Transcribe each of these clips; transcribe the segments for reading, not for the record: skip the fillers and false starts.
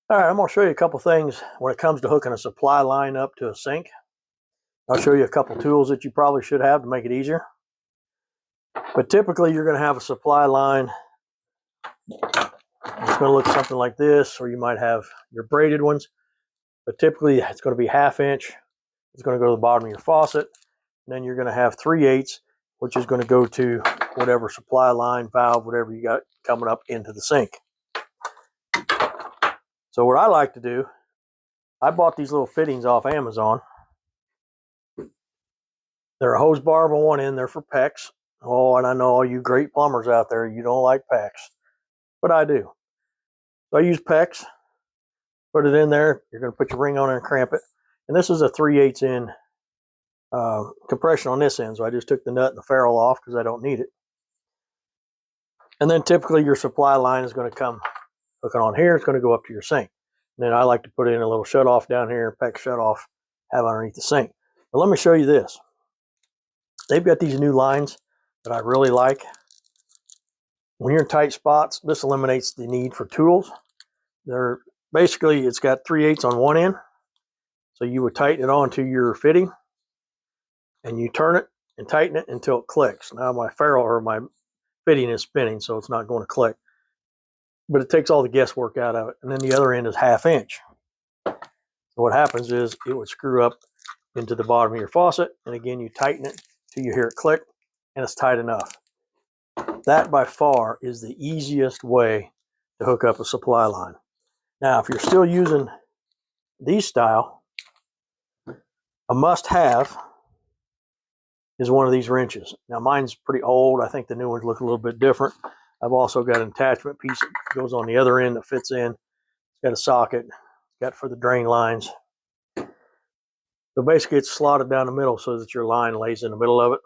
All right, I'm going to show you a couple things when it comes to hooking a supply line up to a sink. I'll show you a couple tools that you probably should have to make it easier. But typically you're going to have a supply line. It's going to look something like this, or you might have your braided ones. But typically it's going to be 1/2 inch. It's going to go to the bottom of your faucet. And then you're going to have 3/8, which is going to go to whatever supply line, valve, whatever you got coming up into the sink. So what I like to do, I bought these little fittings off Amazon. They're a hose barb on one end. They're for PEX. Oh, and I know all you great plumbers out there, you don't like PEX, but I do. So I use PEX. Put it in there. You're going to put your ring on it and cramp it. And this is a 3/8 in compression on this end. So I just took the nut and the ferrule off because I don't need it. And then typically your supply line is going to come hooking on here. It's going to go up to your sink. And then I like to put in a little shut off down here, PEX shut off, have underneath the sink. But let me show you this. They've got these new lines that I really like. When you're in tight spots, this eliminates the need for tools. They're basically, it's got 3/8 on one end. So you would tighten it onto your fitting and you turn it and tighten it until it clicks. Now my ferrule or my fitting is spinning, so it's not going to click. But it takes all the guesswork out of it. And then the other end is 1/2 inch. So what happens is it would screw up into the bottom of your faucet. And again, you tighten it till you hear it click and it's tight enough. That by far is the easiest way to hook up a supply line. Now, if you're still using these style, a must-have is one of these wrenches. Now, mine's pretty old. I think the new ones look a little bit different. I've also got an attachment piece that goes on the other end that fits in. It's got a socket. It's got for the drain lines. So basically, it's slotted down the middle so that your line lays in the middle of it.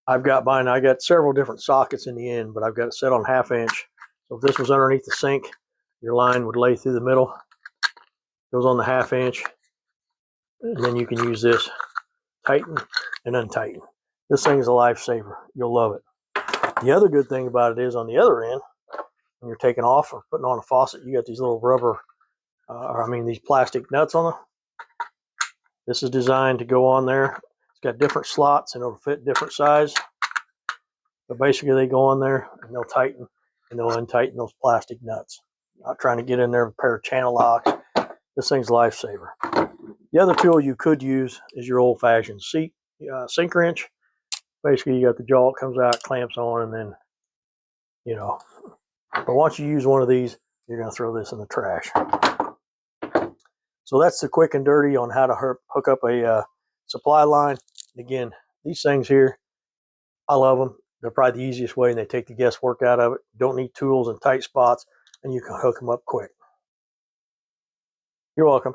I've got mine. I got several different sockets in the end, but I've got it set on 1/2 inch. So if this was underneath the sink, your line would lay through the middle. Goes on the 1/2 inch, and then you can use this, tighten and untighten. This thing is a lifesaver. You'll love it. The other good thing about it is on the other end, when you're taking off or putting on a faucet, you got these little rubber, these plastic nuts on them. This is designed to go on there. It's got different slots and it'll fit different size. But basically they go on there and they'll tighten and they'll untighten those plastic nuts. Not trying to get in there with a pair of channel locks. This thing's a lifesaver. The other tool you could use is your old-fashioned sink wrench. Basically, you got the jaw, it comes out, clamps on, and then, But once you use one of these, you're going to throw this in the trash. So that's the quick and dirty on how to hook up a supply line. Again, these things here, I love them. They're probably the easiest way, and they take the guesswork out of it. You don't need tools in tight spots, and you can hook them up quick. You're welcome.